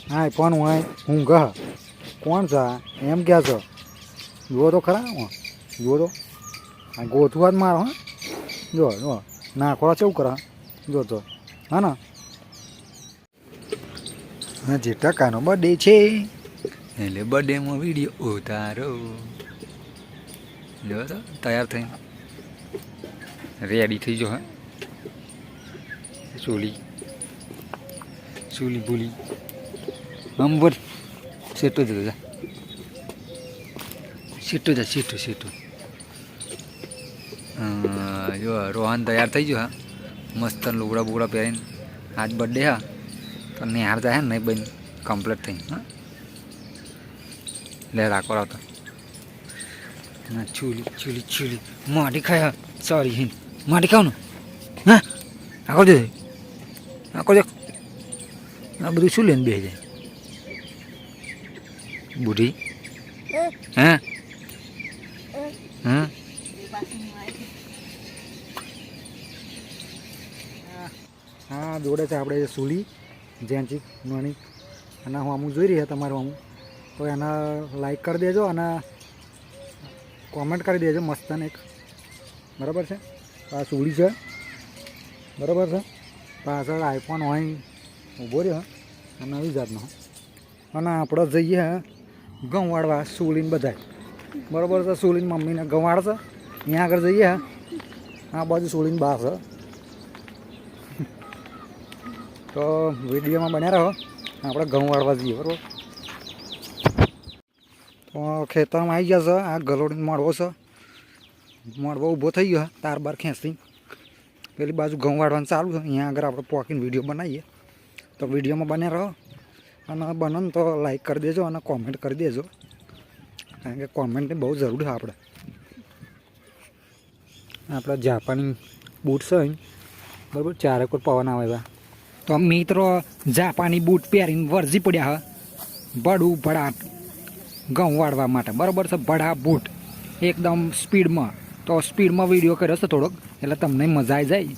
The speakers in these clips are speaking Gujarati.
હા પણ હું ઊંઘ કોણ છે એમ ક્યાં છો જુઓ તો ખરા જુઓ તો આ ગોથવા જ મારો હા જો જો નાખવા કેવું કરે જો તો હા ને અને જે ટકાનો બર્થડે છે એટલે બર્થડેમાં વિડીયો ઉતારો જો તો તૈયાર થઈને રેડી થઈ જો હા ચોલી ચોલી બોલી આમ બોલ સેટો જ જા સેટો જા સેટો જો રોહન તૈયાર થઈ ગયો હા મસ્ત લુગડા બુગડા પહેરીને આજ બર્થડે હા તો નિહાર જાય ને નહીં બન કમ્પ્લીટ થઈ હા લે રાખો આવતા ના ચૂલી માટી ખાય સોરી હિન માટી ખાવ ને હા આખો દે આખો દે આ બધું શું લઈને બેસી જાય બુઢી હા હા હા જોડે છે આપણે સુલી જેન્ચી નાની અને હું અમુક જોઈ રહ્યા તમારું અમુક તો એના લાઈક કરી દેજો અને કોમેન્ટ કરી દેજો મસ્તન એક બરાબર છે આ સુલી છે બરાબર છે પાછળ આઈફોન હોય ઊભો રહ્યો અને આવી જાતનો અને આપણે જઈએ ઘઉં વાળવા સુલીને બધા બરાબર છે સુલીને મમ્મીને ઘઉં વાળશે ત્યાં આગળ જઈએ આ બાજુ સુલીને બહાર છે તો વિડીયોમાં બન્યા રહો આપણે ઘઉં વાળવા જઈએ બરાબર તો ખેતરમાં આવી ગયા છે આ ગલોડીને મળવો છે મળવો ઊભો થઈ ગયો તાર બાર ખેંચી પેલી બાજુ ઘઉં વાળવાનું ચાલુ છે અહીંયા આગળ આપણે પોકીને વિડીયો બનાવીએ તો વિડીયોમાં બન્યા રહો અને બને ને તો લાઈક કરી દેજો અને કોમેન્ટ કરી દેજો કારણ કે કોમેન્ટની બહુ જરૂર છે આપણે જાપાની બૂટ છે બરાબર ચારે કોઈ પવન આવે એવા તો મિત્રો જાપાની બૂટ પહેરીને વરજી પડ્યા હ ભડું ભડાટ ઘઉં વાળવા માટે બરાબર છે ભડા બૂટ એકદમ સ્પીડમાં તો સ્પીડમાં વિડીયો કર્યો છે થોડોક એટલે તમને મજા આવી જાય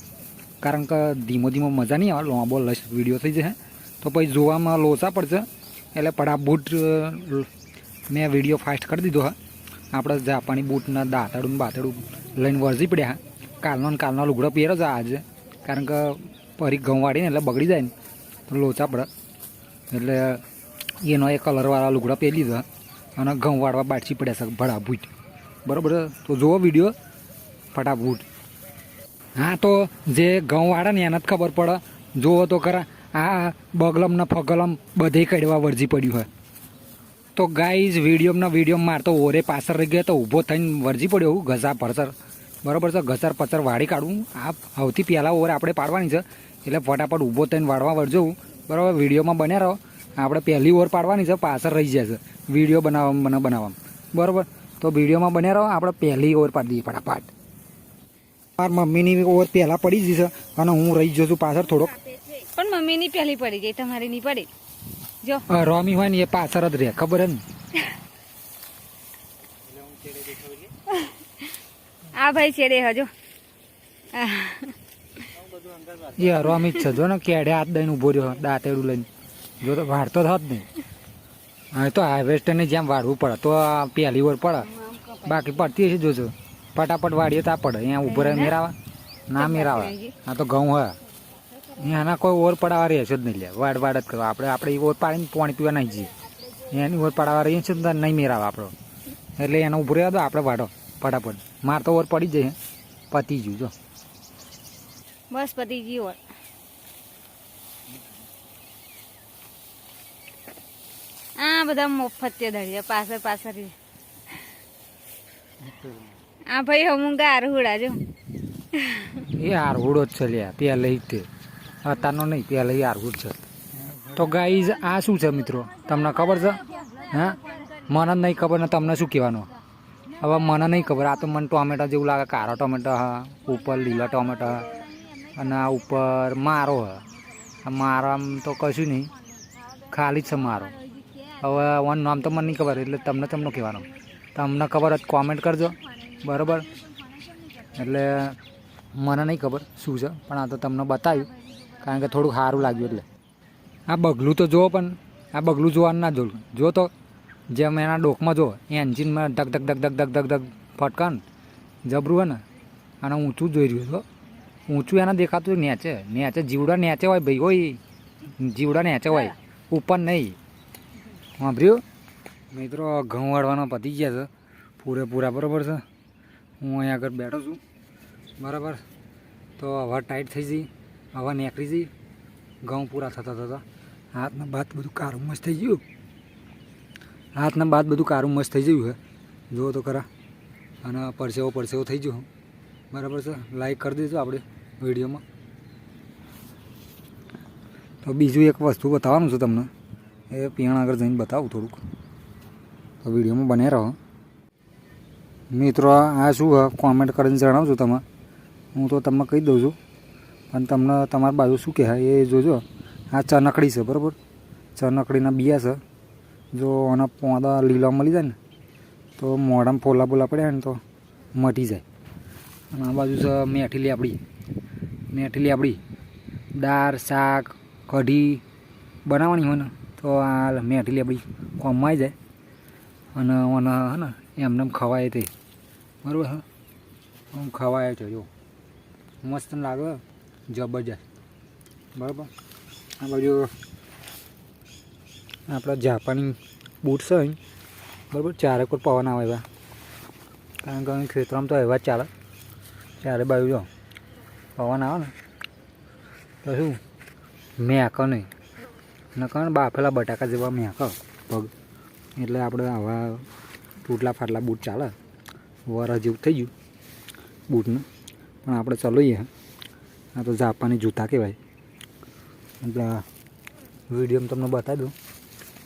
કારણ કે ધીમો મજા નહીં આવે લાંબો વિડીયો થઈ જશે તો પછી જોવામાં લોચા પડશે એટલે ભડા બૂટ મેં વિડીયો ફાસ્ટ કરી દીધો હા આપણે જાપાની બૂટના દાંતડું બાતડું લઈને વરજી પડ્યા કાલનો લુગડો પહેરો છે આજે કારણ કે ફરી ઘઉં વાળીને એટલે બગડી જાય ને તો લોચા પડે એટલે એનો એ કલરવાળા લુગડા પહેરી લીધા અને ઘઉં વાળવા બાટસી પડ્યા છે ભડા બૂટ બરાબર તો જુઓ વિડીયો ફટાફૂટ હા તો જે ઘઉં વાળે ને એને જ ખબર પડે જુઓ તો ખરા આ બગલમ ને ફગલમ બધે કડવા વરજી પડ્યું હોય તો ગાઈઝ વિડીયો મારતો ઓરે પાછળ રહી ગયો તો ઊભો થઈને વરજી પડ્યો ઘસા પરસર બરાબર છે ઘસર પચર વાળી કાઢવું આ સૌથી પહેલાં ઓર આપણે પાડવાની છે એટલે ફટાફટ ઊભો થઈને વાળવા વળજો બરાબર વિડીયોમાં બન્યા રહો આપણે પહેલી ઓર પાડવાની છે પાછળ રહી જાય છે વિડીયો બનાવવામાં બરાબર તો વિડીયોમાં બન્યા રહો આપણે પહેલી ઓર પાડી દઈએ ફટાફટ મારી મમ્મીની ઓર પહેલાં પડી જશે અને હું રહી જઉં છું પાછળ થોડોક પણ મમ્મીની પહેલી પડી ગઈ તમારી નહીં પડી જો રોમી હોય ને એ પાછળ જ રહે ખબર ને આ ભાઈ છેડે હજો એ રોમી જ છે જો ને કેડે હાથ દઈને ઊભો રહ્યો દાંતેડું લઈને જો તો વાળતો થત નહીં હા તો હાર્વેસ્ટરની જેમ વાળવું પડે તો પહેલી વાર પડે બાકી પડતી હશે જોજો ફટાફટ વાળીએ તો આ પડે અહીંયા ઊભો રહે મેરાવા ના મેરાવા આ તો ઘઉં હોય અહીંયાના કોઈ ઓર પડાવા રહેશે જ નહીં લે વાડ જ કરવા આપણે ઓર પાડીને પાણી પીવા નહીં જઈએ એની ઓર પડાવા રહીએ છે તો નહીં મેરાવા આપણો એટલે એને ઊભો રહ્યા તો આપણે વાળો ફટાફટ માર તો ઓર પડી જાય પતી ગયું જો બસ પતી ગયું આ બધા મફત દળિયા પાછળ આ ભાઈ હમુંગા આરહુડા જો એ આરહુડો જ છે લ્યા પહેલે તે અત્યારનો નહીં પહેલે આરહુડ છે તો ગાઈઝ આ શું છે મિત્રો તમને ખબર છે હા મને જ નહીં ખબર ને તમને શું કહેવાનું હવે મને નહીં ખબર આ તો મને ટોમેટો જેવું લાગે કાળો ટોમેટો હા ઉપર લીલા ટોમેટો અને આ ઉપર મારો હા મારામ તો કશું નહીં ખાલી જ છે મારો હવે વન નામ તો મને નહીં ખબર એટલે તમને કહેવાનું તમને ખબર જ કોમેન્ટ કરજો બરાબર એટલે મને નહીં ખબર શું છે પણ આ તો તમને બતાવ્યું કારણ કે થોડું સારું લાગ્યું એટલે આ બગલું તો જુઓ પણ આ બગલું જોવાનું ના જોયું જો તો જેમ એના ડોકમાં જો એન્જિનમાં ધક ધક ધક ધક ધક ધક ધક ફટકાન જબરું હોય ને અને ઊંચું જોઈ રહ્યું છો ઊંચું એને દેખાતું નેચે નેચે જીવડા નેચે હોય ભાઈ હોય જીવડા નેચે હોય ઉપર નહીં વાંભર્યું મિત્રો ઘઉં વાળવાના પતી ગયા છે પૂરેપૂરા બરાબર છે હું અહીંયા આગળ બેઠો છું બરાબર તો હવા ટાઈટ થઈ જઈ હવા નીકળી જઈ ઘઉં પૂરા થતા થતા હાથના બાદ બધું કારું મસ્ત થઈ ગયું હાથના બાદ બધું કારું મસ્ત થઈ ગયું છે જુઓ તો ખરા અને પરસેવો થઈ ગયો બરાબર છે લાઈક કરી દેજો આપણે વિડીયોમાં તો બીજું એક વસ્તુ બતાવવાનું છે તમને એ પીણ આગળ જઈને બતાવું થોડુંક તો વિડીયોમાં બને રહો મિત્રો આ શું છે કોમેન્ટ કરીને જણાવજો તમે હું તો તમને કહી દઉં છું પણ તમને તમારી બાજુ શું કહેવાય એ જોજો આ ચનકડી છે બરાબર ચનકડીના બિયા છે જો આના પોદા લીલા મળી જાય ને તો મોઢામાં ફોલા બોલા પડ્યા ને તો મટી જાય અને આ બાજુ છે મેઠી આપણી દાળ શાક કઢી બનાવવાની હોય ને તો આ મેઠી આપણી કોમમાં આવી જાય અને ઓને હે ને એમને ખવાય તે બરાબર હા આમ ખવાય છે જો મસ્ત લાગે જબરજસ્ત બરાબર આ બાજુ આપણા જાપાની બૂટ છે અહીં બરાબર ચારે કોઈ પવન આવે એવા કારણ કે અહીં ખેતરમાં તો એવા જ ચાલે ચારે બાજુ જો પવન આવે ને તો શું મેકો નહીં નકર બાફેલા બટાકા જેવા મેકો પગ એટલે આપણે આવા તૂટલા ફાટલા બૂટ ચાલે વર જેવું થઈ ગયું બૂટનું પણ આપણે ચલાવીએ આ તો જાપાની જૂતા કહેવાય એટલે વિડીયોમાં તમને બતાવી દઉં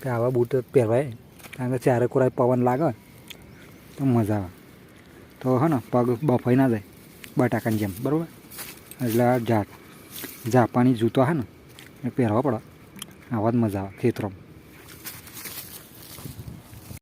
કે આવા બૂટ પહેરવાય કારણ કે ચારે કોરાય પવન લાગે તો મજા આવે તો હે ને પગ બફાઈ ના જાય બટાકાની જેમ બરાબર એટલે જાપાની જૂતો હે ને એ પહેરવા પડે આવા જ મજા આવે ખેતરોમાં